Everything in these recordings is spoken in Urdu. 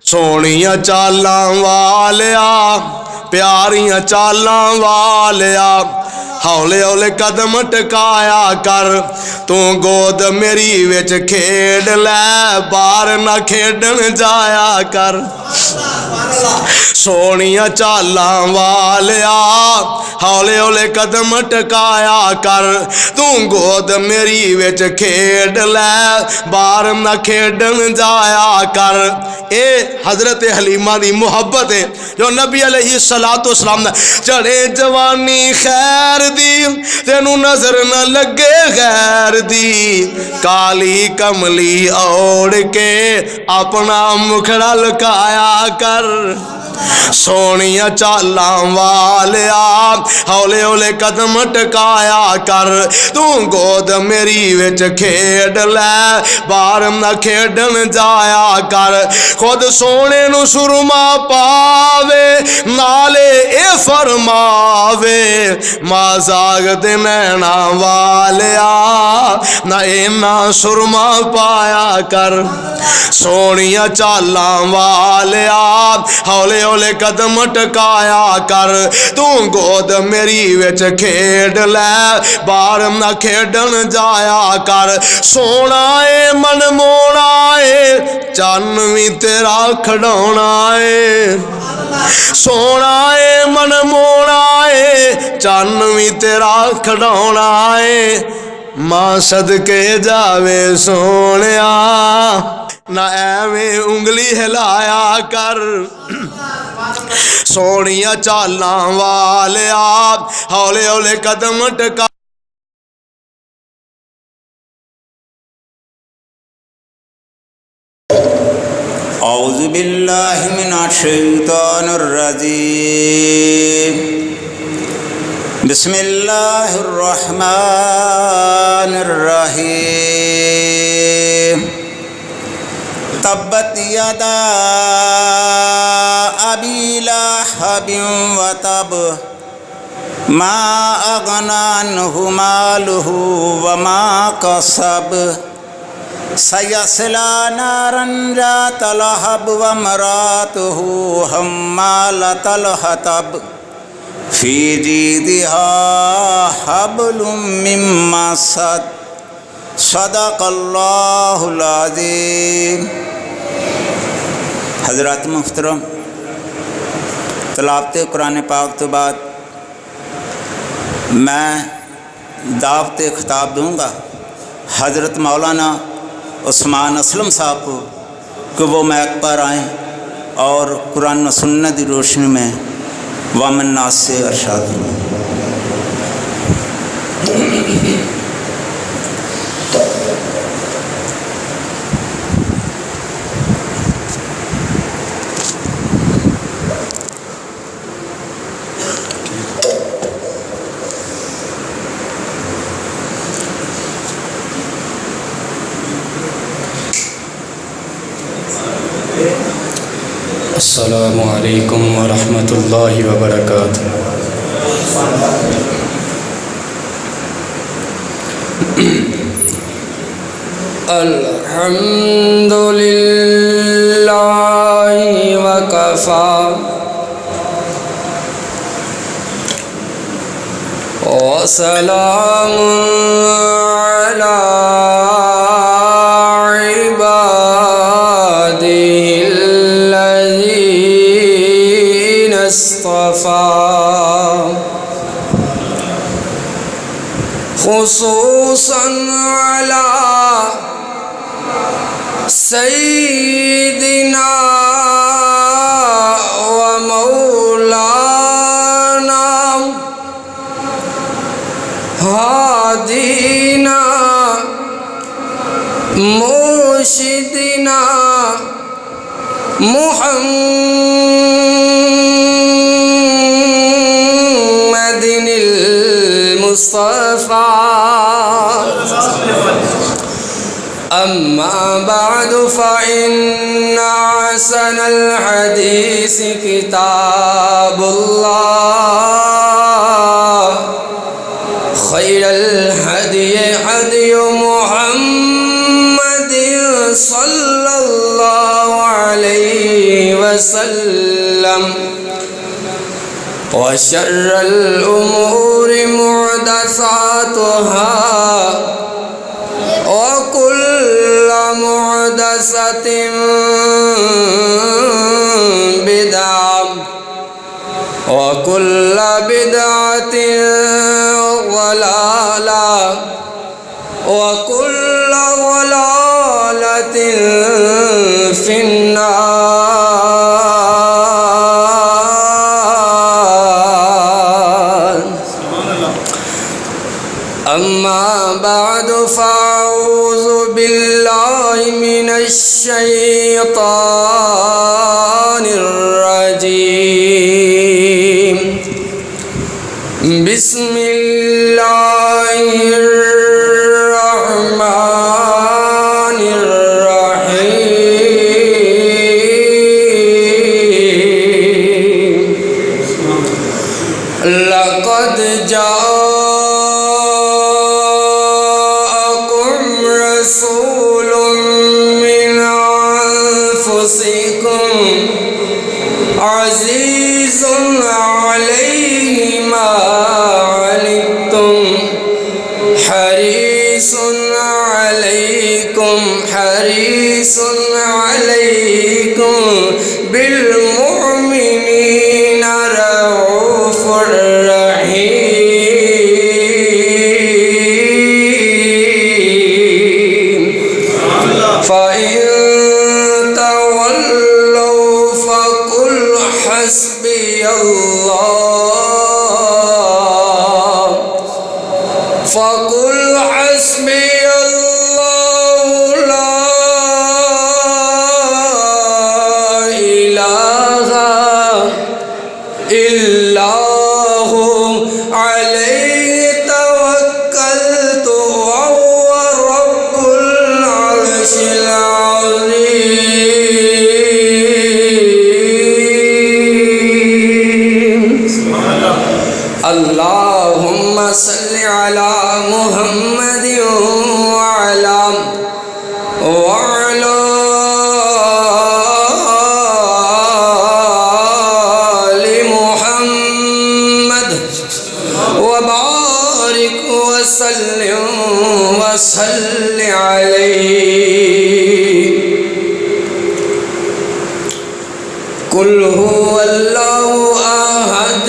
سونیاں چالاں والیا پیاریاں چالاں والیا ہولے ہولے قدم ٹکایا کر تو گود میری وچ کھیڈ لے باہر نہ کھیڈن جایا کر سونیاں چالاں والیا ہولے ہولے قدم ٹکایا کر تو گود میری وچ کھیڈ لے باہر نہ کھیڈن جایا کر اے حضرت حلیمہ دی محبت ہے جو نبی علیہ السلام نے چڑھے جوانی خیر دی تینوں نظر نہ لگے غیر دی کالی کملی اوڑ کے اپنا مکھڑا لکایا کر سونیاں چالاں والیا ہولے ہولے قدم ٹکایا کر تو گود میری وچ کھیڈ لے باہر نہ کھیڈن جایا کر خود سونے نو سرما پاوے نالے اے فرماوے مازاغ دے نینا والیا نہ اینا سرما پایا کر سونیاں چالاں والیا ہولے ہولے قدم ٹکایا کر تو گود میری وچ کھیڈ لے باہر نہ کھیڈن جایا کر سونا اے من مونا اے چن وی تیرا کھڑونا اے سونا اے من مونا اے چن وی تیرا کھڑونا اے ماں صدقے جاوے سونیا نہ ایویں انگلی ہلایا کر سونیاں چالاں والیا ہولے ہولے قدم ٹکا اعوذ باللہ من الشیطان الرجیم بسم اللہ الرحمن الرحیم تبت یدا ابی لہب وتب ما اغنی عنہ مالہ وما کسب سیصلی نارا ذات لہب وامرأتہ حمالۃ الحطب فی جیدہا حبل من مسد صدق اللہ العظیم۔ حضرات محترم، تلاوت قرآن پاک تو بعد میں دعوت خطاب دوں گا حضرت مولانا عثمان اسلم صاحب کو کہ وہ میک پر آئیں اور قرآن و سنت کی روشنی میں وامن ناس سے ارشاد کریں۔ السلام علیکم ورحمۃ اللہ وبرکاتہ۔ الحمد للہ وکفی وسلام علی خصوصاً علی سیدنا و مولانا ہادینا مرشدنا محمد المصطفى أما بعد فإن أحسن الحديث كتاب الله خير الهدي هدي محمد صلى الله عليه وسلم وشر الأمور محدثاتها وكل محدثة بدعة وكل بدعة ضلالة وكل ضلالة في النار. أما بعد فأعوذ بالله من الشيطان الرجيم. بسم الله الرحمن الرحيم. لقد جاءكم رسول من أنفسكم عزيز عليه ما عنتم حريص عليكم بالمؤمنين رؤوف رحيم. فإن تولوا فقل حسبي الله لا إله إلا هو عليه توكلت وهو رب العرش العظيم. اللهم صل على محمد وعلى آل محمد وبارك وسلم وصل عليه. قل هو الله احد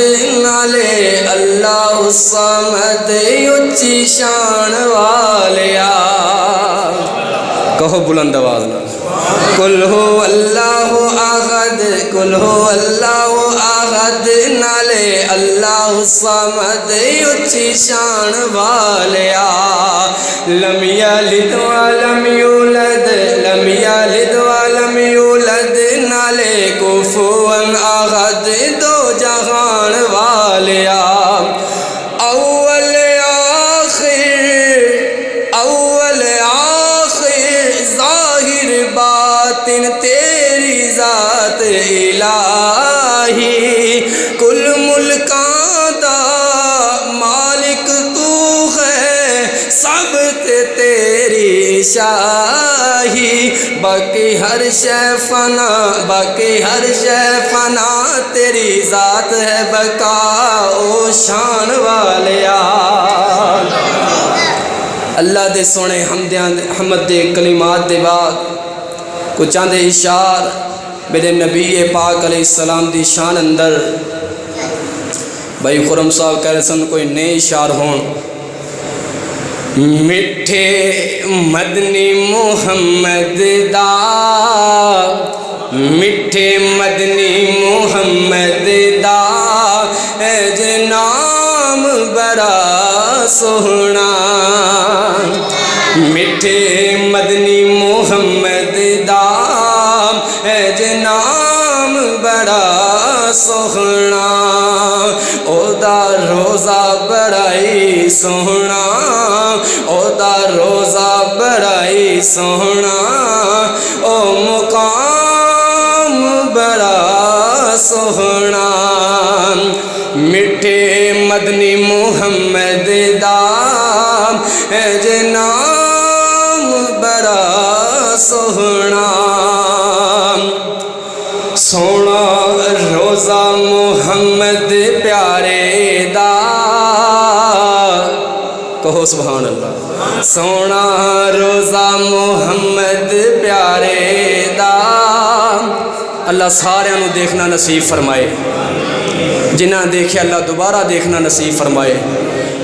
اللہ الصمد اچھی شان والیا. کہو بلند آواز نہ. قل هو اللہ احد قل هو اللہ احد نالے اللہ الصمد اچھی شان والیا. لم یلد ولم یولد لم یلد ولم یولد نالے کفوا احد دو جہان والیا. اول آخر ظاہر باطن تیری ذات الہی. کل ملکاں دا مالک تو ہے سب تے تیری شاہی. باقی ہر شے فنا تیری ذات ہے بقا او شان والیا. اللہ دے سونے حمد دے کلمات دے بعد کچھ چند اشار میرے نبی پاک علیہ السلام دی شان اندر. بھائی خرم صاحب کہہ رہے سن کوئی نئے اشار ہون. میٹھے مدنی محمد دا میٹھے مدنی محمد دا اے جنام بڑا سونا. میٹھے مدنی محمد دا اے جنام بڑا سونا. او دا روزہ بڑائی سونا او دا روزہ بڑائی سونا. او مقام بڑا سونا. میٹھے مدنی محمد دا اے جنام بڑا سونا. سونا روزہ محمد پیارے دا، کہو سبحان اللہ، سونا روزہ محمد پیارے دا، اللہ سارے نو دیکھنا نصیب فرمائے، جنہاں دیکھے اللہ دوبارہ دیکھنا نصیب فرمائے،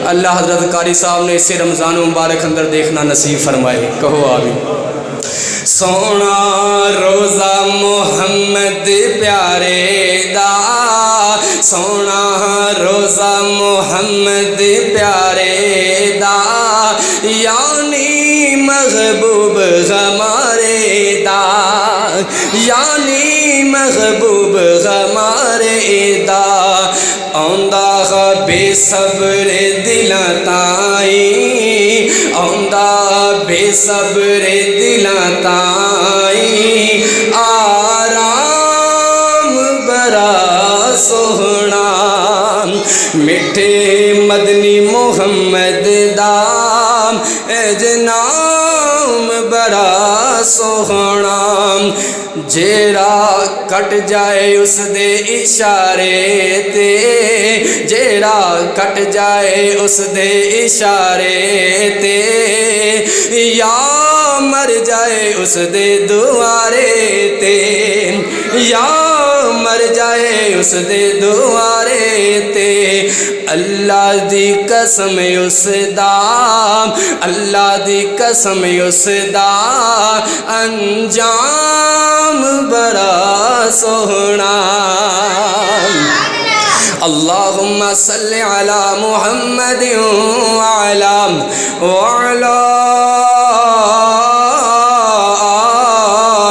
اللہ حضرت قاری صاحب نے اسے رمضان مبارک اندر دیکھنا نصیب فرمائے، کہو آمین۔ سونا روزہ محمد پیارے دا، سونا روزہ محمد پیارے دا، یعنی محبوب ہمارے دا، یعنی محبوب ہمارے دا، آندا بے صبر دلاں تائیں، آندا بے صبر دلاں تائیں، آرام برا سوہنا، میٹھے مدنی محمد دام اجنام بڑا سوہنا، جیڑا کٹ جائے اس دے اشارے تے، جیڑا کٹ جائے اس دے اشارے تے، یا مر جائے اس دے دوارے تے، یا مر جائے اس دے دوارے تے، اللہ دی قسم اس دا، اللہ دی قسم اس دا، انجام بڑا سوہنا۔ اللہم صلی علی محمد وعلی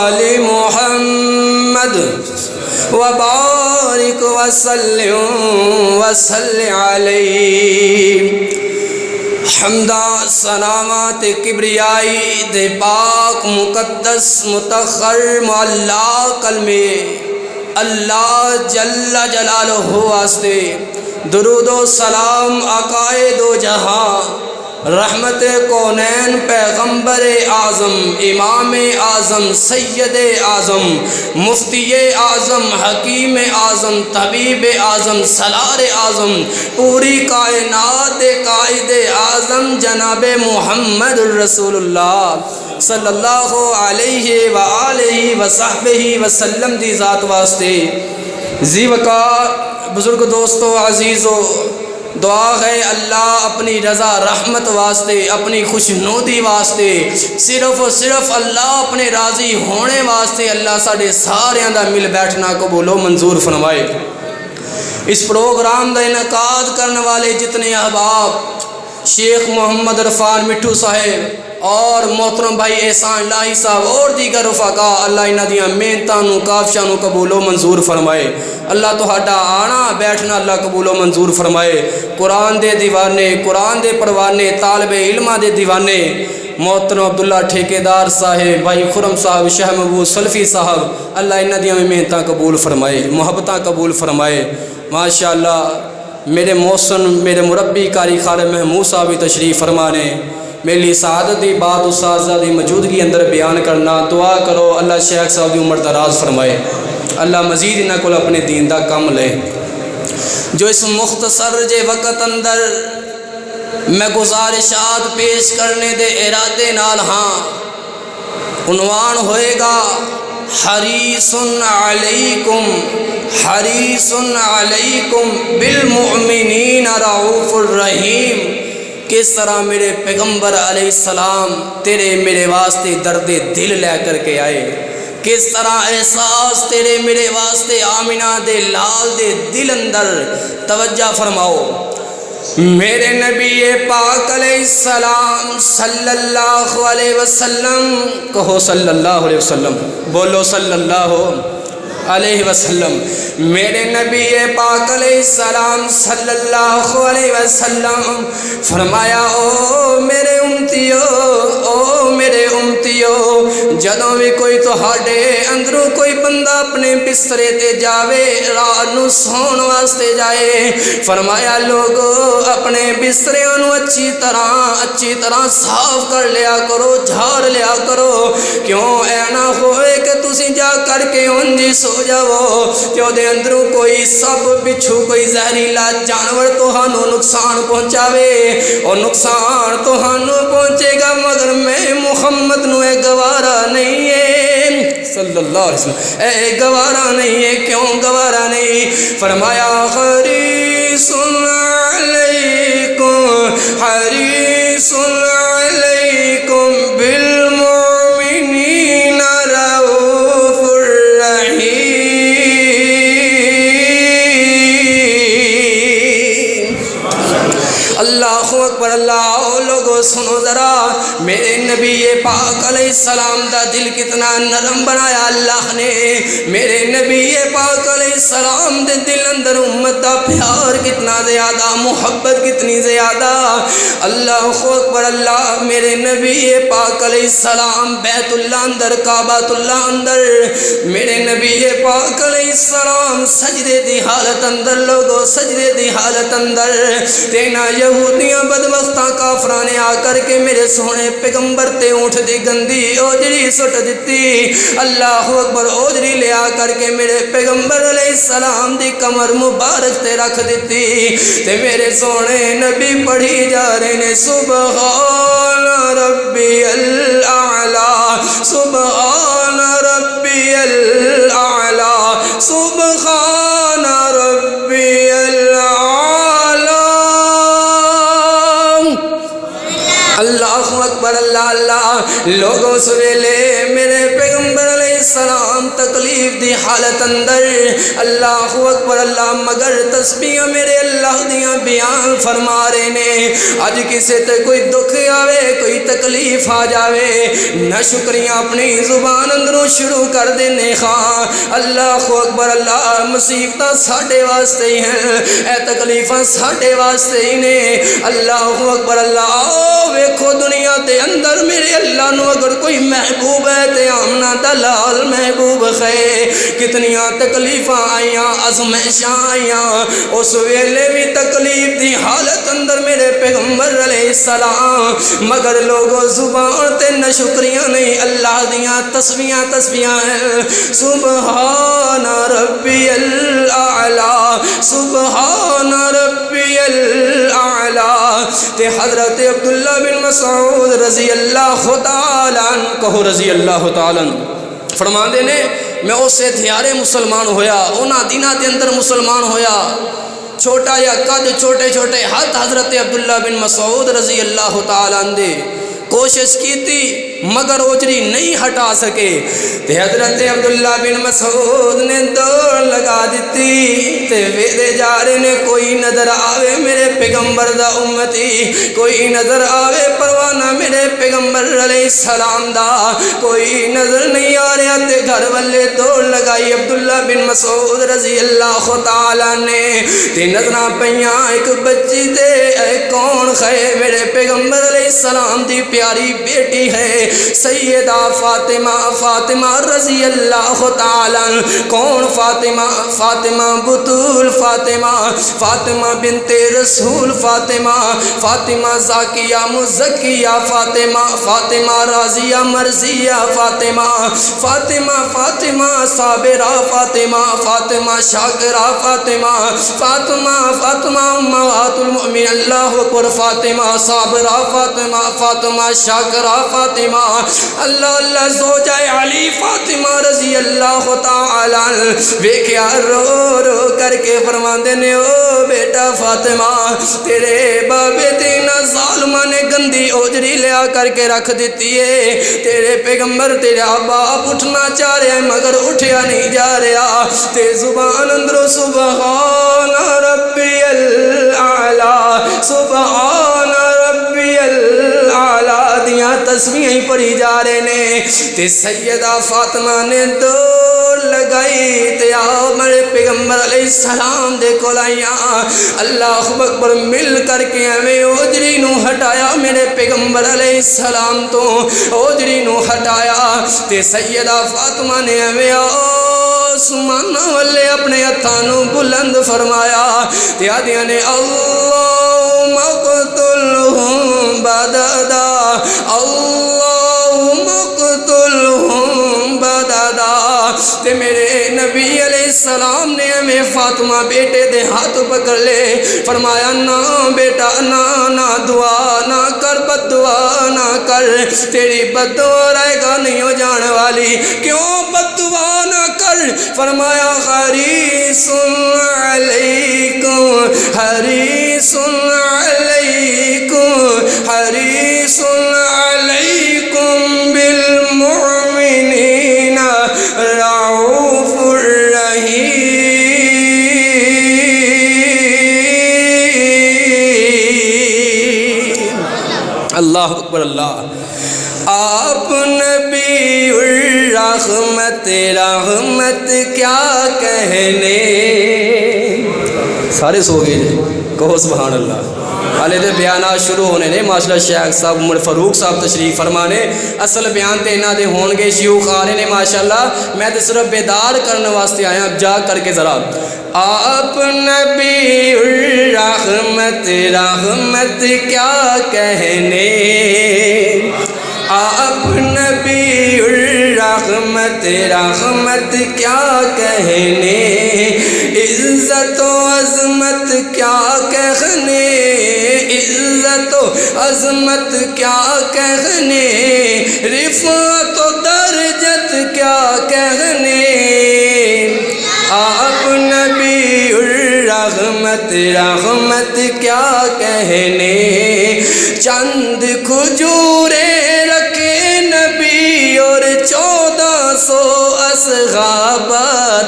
آل محمد وبارک وسلم علیہ۔ حمدہ سلامات کبریائی دے پاک مقدس متخر معلا کلمے اللہ جل جلالہ واسطے، درود و سلام آقائے دو جہاں، رحمت کونین پیغمبر اعظم، امام اعظم، سید اعظم، مفتی اعظم، حکیم اعظم، طبیب اعظم، سالار اعظم، پوری کائنات قائد اعظم جناب محمد رسول اللہ صلی اللہ علیہ وآلہ وصحبہ وسلم دی ذات واسطے، ذی وقار بزرگ دوستو عزیزو، دعا ہے اللہ اپنی رضا رحمت واسطے، اپنی خوشنودی واسطے، صرف و صرف اللہ اپنے راضی ہونے واسطے اللہ ساڑھے سارے دا مل بیٹھنا قبول و منظور فرمائے۔ اس پروگرام دا انعقاد کرنے والے جتنے احباب، شیخ محمد عرفان مٹھو صاحب اور محترم بھائی احسان الہی صاحب اور دیگر رفقا، اللہ انہاں دیاں محنتاں نوں کافشاں نوں قبول و منظور فرمائے۔ اللہ تہاڈا آنا بیٹھنا اللہ قبول و منظور فرمائے۔ قرآن دے دیوانے، قرآن دے پروانے، طالب علماں دے دیوانے، محترم عبداللہ ٹھیکیدار صاحب، بھائی خرم صاحب، شاہ محبوب سلفی صاحب، اللہ انہاں دیاں محنتاں قبول فرمائے، محبتاں قبول فرمائے۔ ماشاءاللہ میرے محسن، میرے مربی قاری خالد محمود صاحب بھی تشریف فرمانے، میری سعادت دی بات اساتذہ دی موجودگی اندر بیان کرنا، دعا کرو اللہ شیخ صاحب دی عمر دراز فرمائے، اللہ مزید انہاں کو اپنے دین دا کم لے۔ جو اس مختصر جے وقت اندر میں گزارشات پیش کرنے دے ارادے نال ہاں، عنوان ہوئے گا حریص علیکم، حریص علیکم بالمؤمنین رعوف الرحیم۔ کس طرح میرے پیغمبر علیہ السلام تیرے میرے واسطے درد دل لے کر کے آئے، کس طرح احساس تیرے میرے واسطے آمینہ دے لال دے دل اندر۔ توجہ فرماؤ، میرے نبی پاک علیہ السلام صلی اللہ علیہ وسلم، کہو صلی اللہ علیہ وسلم، بولو صلی اللہ علیہ وسلم، میرے نبی پاک علیہ السلام صلی اللہ علیہ وسلم فرمایا، او میرے امتیو، او میرے امتیو جدوں بھی کوئی تہاڈے اندروں کوئی بندہ اپنے بسترے تے جاوے رات نو سون واسطے جائے فرمایا لوگو اپنے بستریاں نو اچھی طرح صاف کر لیا کرو جھاڑ لیا کرو کیوں اے نہ ہوئے کہ تسی جا کر کے انجی سو جاؤ کہ دے اندروں کوئی سب بچھو کوئی زہریلا جانور تہانوں نقصان پہنچاوے اور نقصان تہانوں پہنچے گا مگر میں محمد نو اے گوارا نہیں ہے صلی اللہ علیہ وسلم اے گوارا نہیں ہے کیوں گوارا نہیں فرمایا حریص علیکم حریص علیکم بالمؤمنین رؤوف الرحیم اللہ اکبر اللہ لوگو سنو ذرا میرے نبی پاک علیہ السلام دا دل کتنا نرم بنایا اللہ نے میرے نبی پاک علیہ السلام دے دل اندر امت دا پیار کتنا زیادہ محبت کتنی زیادہ اللہ اکبر اللہ میرے نبی پاک علیہ السلام بیت اللہ اندر کعبۃ اللہ اندر میرے نبی پاک علیہ السلام سجدے دی حالت اندر لوگو سجدے دی حالت اندر تینا یہودیاں بدبختاں کافراں نے آ کر کے میرے سونے پیغمبر تے اونٹ دی گندی اوجری سٹ دیتی اللہ اکبر اوجری لے آ کر کے میرے پیغمبر علیہ السلام دی کمر مبارک تے رکھ دیتی تے میرے سونے نبی پڑھی جا رہے نے سبحان ربی الاعلی سبحان ربی الاعلی سبحان ربی الاعلی اللہ اکبر اللہ اللہ لوگوں سویلے میرے پیغمبر علیہ السلام تکلیف دی حالت اندر اللہ اکبر اللہ مگر تسبیح میرے اللہ دیاں بیان فرما رہے نے اج کسے تے کوئی دکھ آوے کوئی تکلیف آ جاوے نہ شکریاں اپنی زبان اندروں شروع کر دینے خواہ اللہ اکبر اللہ مصیبتاں ساڈے واسطے ہی ہیں اے تکلیفاں ساڈے واسطے ہی نے اللہ اکبر اللہ ویکھو دنیا دے اندر میرے اللہ نو اگر کوئی محبوب ہے تے آمنہ دلال محبوب ہے کتنیاں تکلیفاں آئیاں ازمائشاں آئیاں اس ویلے بھی تکلیف دی حالت اندر میرے پیغمبر علیہ السلام مگر لوگوں زبان تے نہ شکریاں نہیں اللہ دیاں تسبیحاں ہیں سبحان ربی الاعلی سبحان ربی الاعلی تے حضرت عبداللہ بن مسعود رضی اللہ تعالیٰ عنہ کہو رضی اللہ تعالیٰ عنہ فرما دے نے میں اسے تھیارے مسلمان ہویا اونا دینہ دے اندر مسلمان ہویا چھوٹا یا قد چھوٹے چھوٹے ہاتھ حضرت عبداللہ بن مسعود رضی اللہ تعالیٰ عنہ دے کوشش کی تھی مگر اوجری نہیں ہٹا سکے تے حضرت عبداللہ بن مسعود نے دوڑ لگا دیتی تے ویدے جا رہے نے کوئی نظر آوے میرے پیغمبر دا امتی کوئی نظر آوے پروانہ میرے پیغمبر علیہ السلام دا کوئی نظر نہیں آ رہا تے گھر والے دوڑ لگائی عبداللہ بن مسعود رضی اللہ تعالیٰ نے تے نظرہ پیاں ایک بچی تے اے کون خے میرے پیغمبر علیہ السلام دی پیاری بیٹی ہے سیدہ فاطمہ رضی اللہ تعالیٰ کون فاطمہ بطول فاطمہ بنت رسول فاطمہ زاکیہ مزکیہ فاطمہ راضیہ مرضیہ فاطمہ صابرہ فاطمہ شاکرہ فاطمہ امہات المؤمنین اللہ اکبر فاطمہ صابرہ فاطمہ شاکرہ فاطمہ اللہ اللہ زوجہ علی فاطمہ رضی اللہ تعالیٰ ویکھیا رو رو کر کے فرماندے نے او بیٹا فاطمہ تیرے بابے تینا ظالمہ نے گندی اوجری لیا کر کے رکھ دیتی ہے تیرے پیغمبر تیرا باپ اٹھنا چاہ رہے ہیں مگر اٹھیا نہیں جا رہا تے زبان اندروں سبحان ربی الاعلی سبحان ربی الاعلی دیاں تسبیحیں پڑھی جا رہے نے تے سیدہ فاطمہ نے دوڑ لگائی تے آ میرے پیغمبر علیہ السلام دے کول آئیاں اللہ اکبر مل کر کے ایویں اوجری نو ہٹایا میرے پیغمبر علیہ السلام تو اوجری نو ہٹایا تے سیدہ فاطمہ نے ایویں آسمان والے اپنے ہتھاں نو بلند فرمایا تے آدیاں نے اللہم اقتلہم بددا اللہم اقتلہم بددا تے میرے نبی علیہ السلام نے ہمیں فاطمہ بیٹے دے ہاتھ پکڑ لے فرمایا نہ بیٹا نہ دعا نہ کر بد دعا نہ کر تیری بد دعا رہے گا نہیں ہو جانے والی کیوں بد دعا نہ کر فرمایا حریص علیکم حریص علیکم حریص علیکم بالمؤمنین رعوف الرحیم اللہ اکبر اللہ آپ نبی الرحمت رحمت کیا کہنے سارے سو گئے کہو سبحان اللہ حالے دے بیانات شروع ہونے نے ماشاءاللہ شیخ صاحب عمر فاروق صاحب تشریف فرمانے اصل بیان تے انہاں دے ہون گے شیوخ آ رہے نے ماشاءاللہ میں تے صرف بیدار کرنے واسطے آیا اب جا کر کے ذرا آپ نبی الرحمت رحمت کیا کہنے آپ نبی الرحمت رحمت کیا کہنے عزت و عظمت کیا کہنے عزت و عظمت کیا کہنے رفعت و درجت کیا کہنے آپ نبی الرحمت رحمت کیا کہنے چند کھجوریں رکھے نبی اور 1400 اصحاب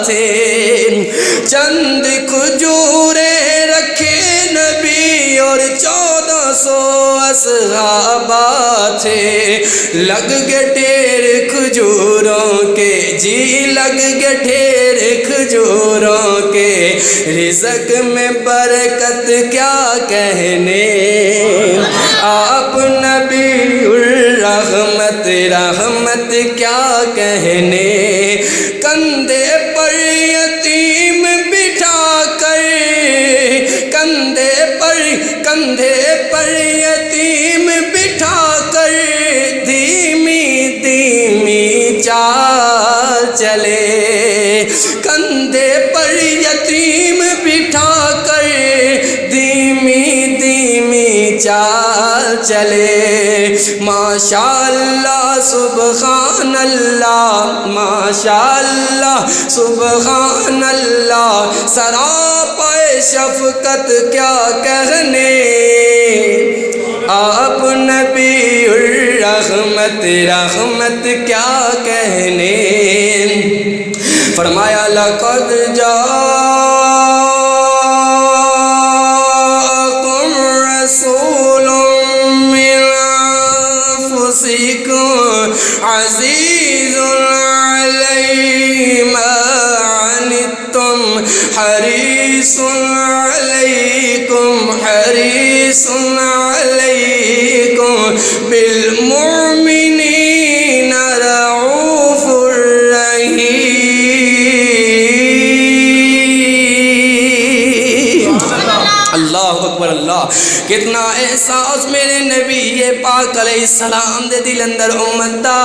تھے چند کھجوریں رکھے نبی اور 1400 اصحاب تھے لگ گئے ڈھیر کھجوروں کے جی لگ گئے ڈھیر کھجوروں کے رزق میں برکت کیا کہنے آپ نبی الرحمت رحمت کیا کہنے کندھے پر یتیم بٹھا کر کندھے پر یتیم بٹھا کر دھیمی دھیمی چال چلے کندھے پر یتیم بٹھا کر دھیمی دھیمی چال چلے ماشاءاللہ سبحان اللہ ماشاءاللہ سبحان اللہ سراپائے شفقت کیا کہنے آپ نبی الرحمت رحمت کیا کہنے فرمایا لقد جاءکم رسول من انفسکم عزیز علیہ ما عنتم حریص علیکم بالمؤمنین رعوف الرحیم اللہ اکبر اللہ کتنا احساس میرے نبی پاک علیہ السلام دے دل اندر امت دا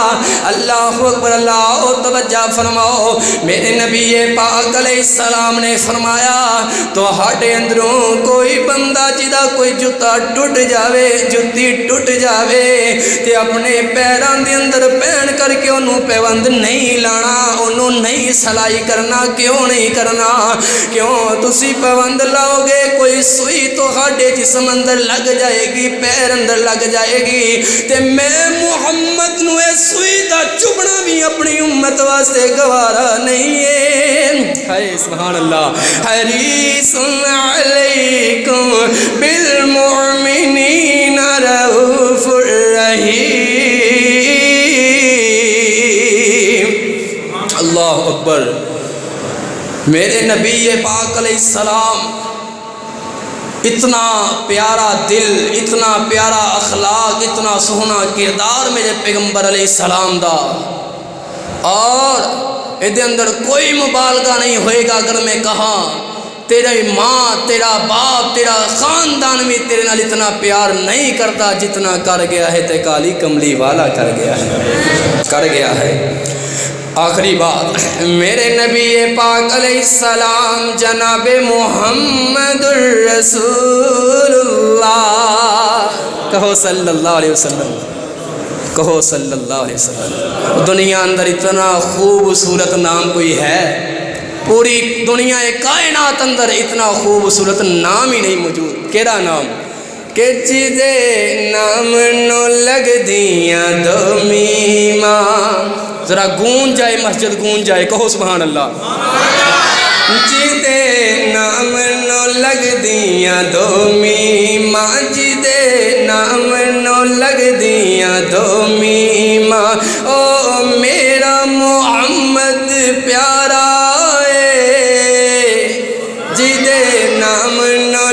اللہ اکبر اللہ توجہ فرماؤ میرے نبی پاک علیہ السلام نے فرمایا تو ہاٹے اندروں کوئی بندہ جدا کوئی جتا ٹوٹ جاوے جتی ٹوٹ جاوے تے اپنے پیران دے اندر پہن کر کے انہوں پیوند نہیں لانا انہوں نہیں سلائی کرنا کیوں نہیں کرنا کیوں تسی پیوند لاؤ گے کوئی سوئی تو ہاٹے جسم اندر لگ جائے گی پیر اندر لگ جائے گی تے میں محمد نو اے سوئی دا چبنا بھی اپنی امت واسطے گوارا نہیں ہے سبحان اللہ حریص علیکم بالمؤمنین رؤوف الرحیم اللہ اکبر میرے نبی پاک علیہ السلام اتنا پیارا دل، اتنا پیارا اخلاق، اتنا سوہنا کردار میرے پیغمبر علیہ السلام دا، اور ادھے اندر کوئی مبالغہ نہیں ہوئے گا اگر میں کہاں تیری ماں، تیرا باپ، تیرا خاندان بھی تیرے نال اتنا پیار نہیں کرتا جتنا کر گیا ہے تے کالی کملی والا کر گیا ہے۔ آخری بات، میرے نبی پاک علیہ السلام جناب محمد الرسول اللہ، کہو صلی اللہ علیہ وسلم، کہو صلی اللہ علیہ وسلم۔ دنیا اندر اتنا خوبصورت نام کوئی ہے؟ پوری دنیا کائنات اندر اتنا خوبصورت نام ہی نہیں موجود۔ کیڑا نام؟ کہ جدے نام نو لگ دیاں دو میماں، ذرا گونج جائے، مسجد گونج جائے، کہو سبحان اللہ۔ جدے نام نو لگ دیاں دو میماں، جدے نام نو لگ دیاں دو میماں، او میرا محمد پیارا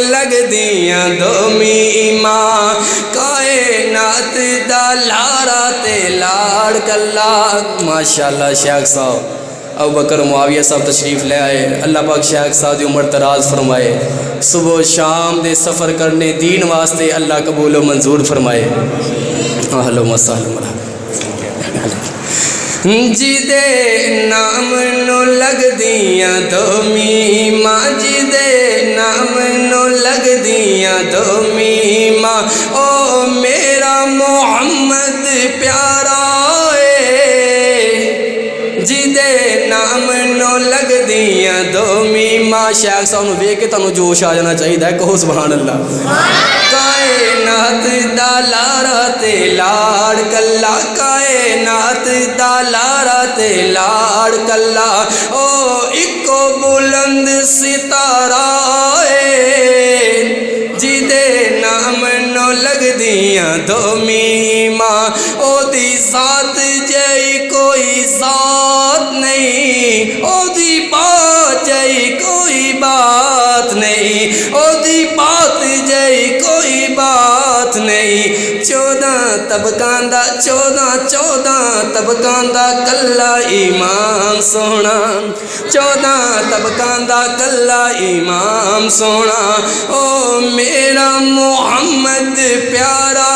لگ دیاں دو میماں، کائنات دا لارا تے لاڑ کلا۔ ماشاءاللہ شیخ صاحب ابو بکر معاویہ صاحب تشریف لے آئے، اللہ پاک شیخ صاحب دی عمر دراز فرمائے، صبح و شام دے سفر کرنے دین واسطے اللہ قبول و منظور فرمائے۔ اہلا و سہلا۔ جدے نام نو لگ دیاں دو میماں، جدے نام نو لگ دیاں دو میماں، او میرا محمد پیارا جدے نام نو لگ دیاں دو میماں۔ شیخ صاحب نو ویکھ کے تانوں جوش آ جانا چاہیے، کہو سبحان اللہ۔ کائنات دا لارا تے لاڑ کلا، کائنات دا لارا تے لاڑ کلا، او اکو بلند ستارہ جدے نام نو لگ دیاں دو میماں، او دی ذات جئی کوئی ذات نہیں، او دی بات جئی کوئی بات نہیں، او دی بات جئی کوئی بات نہیں۔ چودہ طبقاں دا کلا امام سونا، چودہ طبقاں دا کلا امام سونا، او میرا محمد پیارا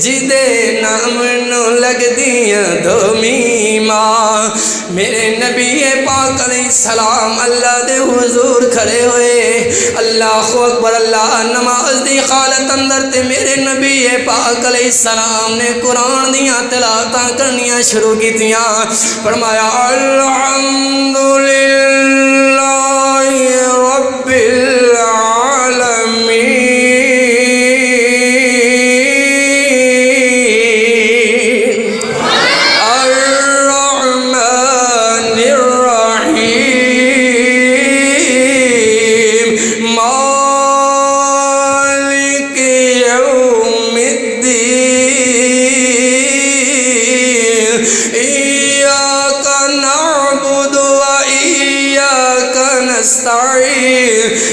جدے نام نو لگ دیاں دو میماں۔ میرے نبی پاک علیہ السلام اللہ دے حضور کھڑے ہوئے، اللہ اکبر، اللہ نماز دی حالت اندر تے میرے نبی پاک علیہ السلام نے قرآن دیاں تلاوتاں کرنیاں شروع کیتیاں۔ فرمایا الحمدللہ رب العالمین،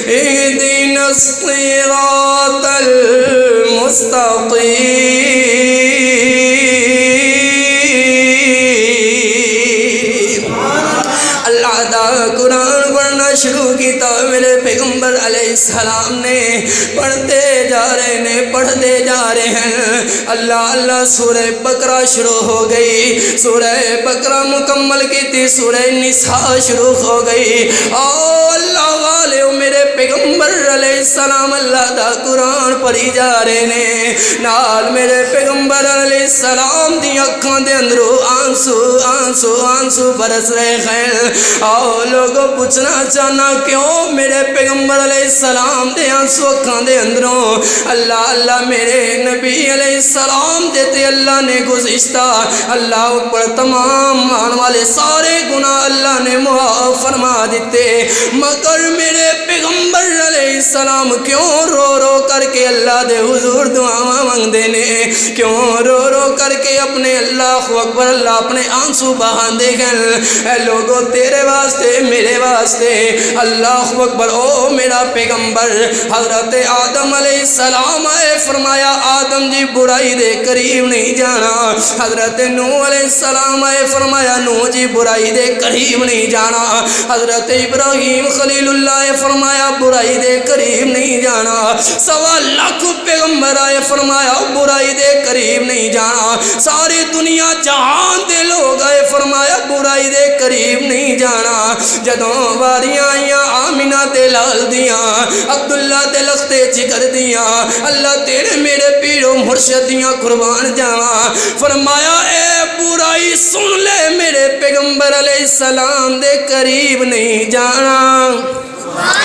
اهدنا الصراط المستقیم۔ اللہ دا قرآن پڑھنا شروع کیتا میرے پیغمبر علیہ السلام نے، پڑھتے جا رہے ہیں، پڑھتے جا رہے ہیں۔ اللہ اللہ سورہ بقرہ شروع ہو گئی، سورہ بقرہ مکمل کی تھی، سورہ نساء شروع ہو گئی۔ اللہ والے میرے پیغمبر علیہ السلام اللہ دا قرآن پڑھی جا رہے ہیں، نال میرے پیغمبر علیہ السلام دی اکھاں دے اندروں آنسو آنسو آنسو برس رہے ہیں۔ آؤ لوگوں پوچھنا چاہنا کیوں میرے پیغمبر علیہ السلام دے آنسو اکھاں دے اندروں؟ اللہ اللہ میرے نبی علیہ السلام دیتے اللہ نے گزشتہ اللہ پر تمام مان والے سارے گناہ اللہ نے معاف فرما دیتے، مگر میرے پیغمبر علیہ السلام کیوں رو رو کر کے اللہ دے حضور دعاواں منگدے نے، کیوں رو رو کر کے اپنے اللہ اکبر اللہ اپنے آنسو بہاندے گئے؟ اے لوگو تیرے واسطے میرے واسطے اللہ اکبر او میرا پیغمبر حضرت آدم علیہ السلام آئے فرمایا آدم جی برائی دے قریب نہیں جانا، حضرت نوح علیہ السلام آئے فرمایا نوح جی برائی دے قریب نہیں جانا، حضرت ابراہیم خلیل اللہ آئے فرمایا برائی دے قریب نہیں جانا، 1.25 پیغمبر آئے فرمایا برائی دے قریب نہیں جانا، ساری دنیا جہان دے لوگ آئے فرمایا برائی دے قریب نہیں جانا۔ جدوں واریاں آئیاں آمینہ تے لال دیاں عبداللہ تے لختے جگر دیاں اللہ تیرے میرے پیرو مرشد دیاں قربان جاواں، فرمایا اے برائی سن لے میرے پیغمبر علیہ السلام دے قریب نہیں جانا۔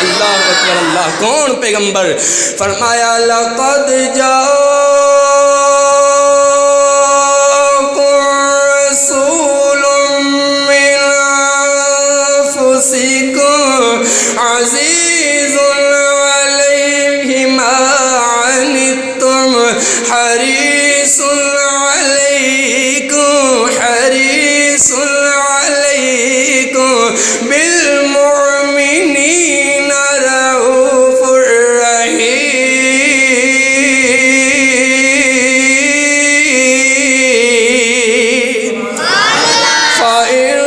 اللہ اکبر اللہ، کون پیغمبر؟ فرمایا لقد جاؤ عزیز علیہ ما عنتم حریص علیکم بالمؤمنین رؤوف رحیم۔ فإن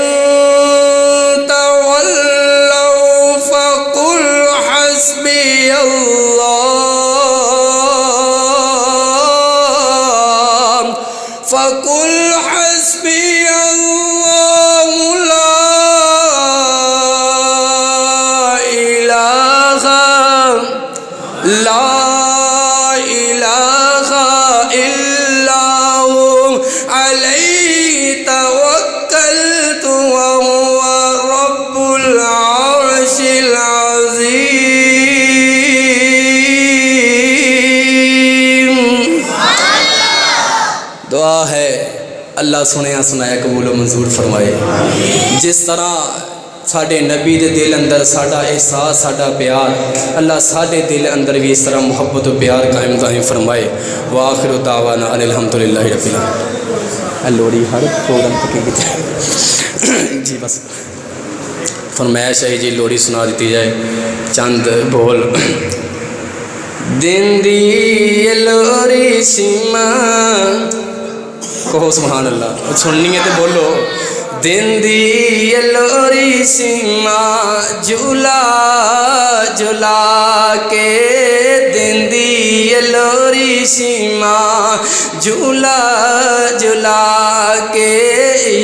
تولوا فقل حسبي الله، فقل حسبي الله لا إله إلا هو عليه توكلت وهو رب العرش العظيم۔ دعا ہے اللہ سنیا سنایا قبول و منظور فرمائے۔ جس طرح ساڈے نبی دے دل اندر ساڈا احساس ساڈا پیار اللہ ساڈے دل اندر بھی اس طرح محبت و پیار قائم دائم فرمائے۔ وآخر دعوانا ان الحمدللہ رب العالمین۔ لوڑی ہر پروگرام تک جی بس فرمائش ہے جی لوڑی سنا دیتی جائے چند بول۔ دن دی لوری سیما کہو سبحان اللہ، سننی ہے تو بولو۔ دن دی لوری سیما جھولا جھولا کے، دن دی لوری سیما جھولا جھولا کے،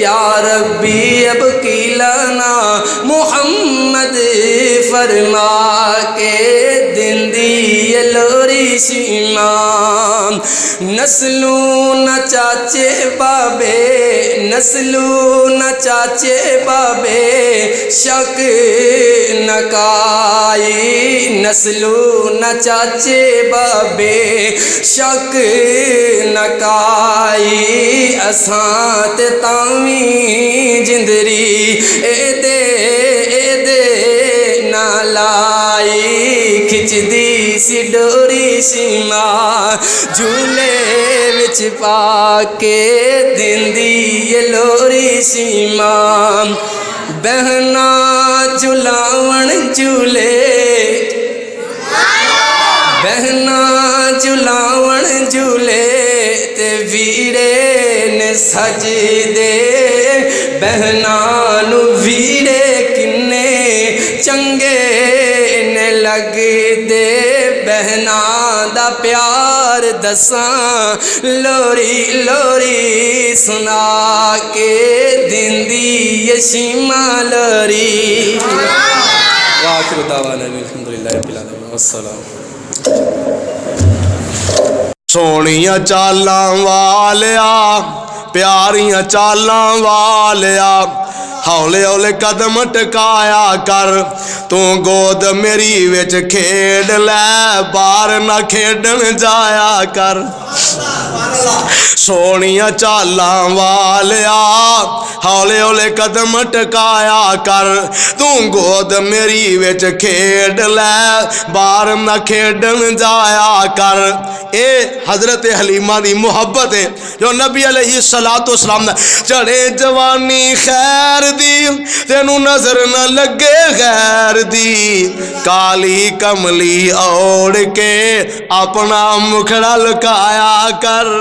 یا ربی اب کیلانا محمد فرما کے، دن دی لوری سیما نسلوں نہ چاچے بابے، نسلوں نہ چاچے بابے شک نہ کائی، نسلوں نہ چاچے بابے شک نہ کائی، اساں تے تاویں جندری اے دے نہ لائی، کھچ دی سی ڈوری سیما جھولے وچ پا کے، دن دی لوری سیما بہنا جھلاون جھولے، بہنا جھلاون جھولے تے ویرے نے سج دے، بہنا نو ویرے کنے چنگے نے لگ دے، بہنا دا پیار دساں لوری لوری سنا کے، دن دی یشیما لوری۔ وآخر دعوانا الحمدللہ رب العالمین والسلام۔ سونیاں چالاں والیا پیاریاں چالاں والیا ہولے ہولے قدم ٹکایا کر تو گود میری وچ کھیڈ لے باہر نہ کھیڈن جایا کر سونیاں چالاں والیا ہولے ہولے قدم ٹکایا کر تو گود میری وچ کھیڈ لے باہر نہ کھیڈن جایا کر اے حضرت حلیمہ دی محبت ہے جو نبی علیہ السلام نے چڑھے جوانی خیر دی تینوں نظر نہ لگے غیر دی کالی کملی اوڑ کے اپنا مکھڑا لکایا کر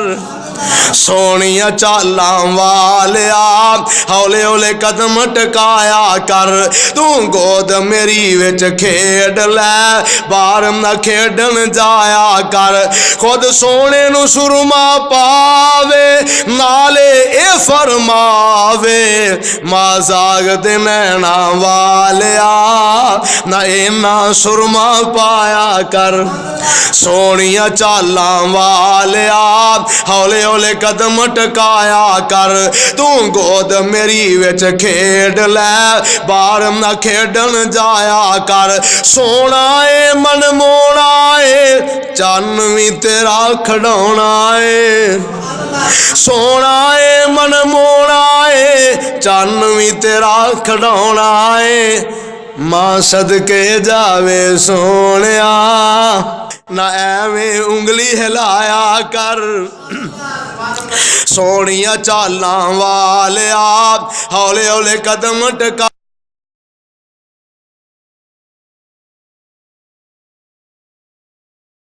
سونیاں چالاں والیا ہولے ہولے قدم ٹکایا کر تو گود میری وچ کھیڈ لے باہر نہ کھیڈن جایا کر خود سونے نو سرما پاوے نالے اے فرماوے ماں زاغ دے نینا والیا نہ اینا سرما پایا کر سونیاں چالاں والیا ہولے ہولے قدم ٹکایا کر تو گود میری وچ کھیڈ لے باہر نہ کھیڈن جایا کر سونا اے من مونا اے چن وی تیرا کھڑونا اے سونا اے من مونا اے چن وی تیرا کھڑونا اے ماں صدقے جاوے سونیا نہ ایویں انگلی ہلایا کر سونیاں چالاں والیا ہولے ہولے قدم ٹکا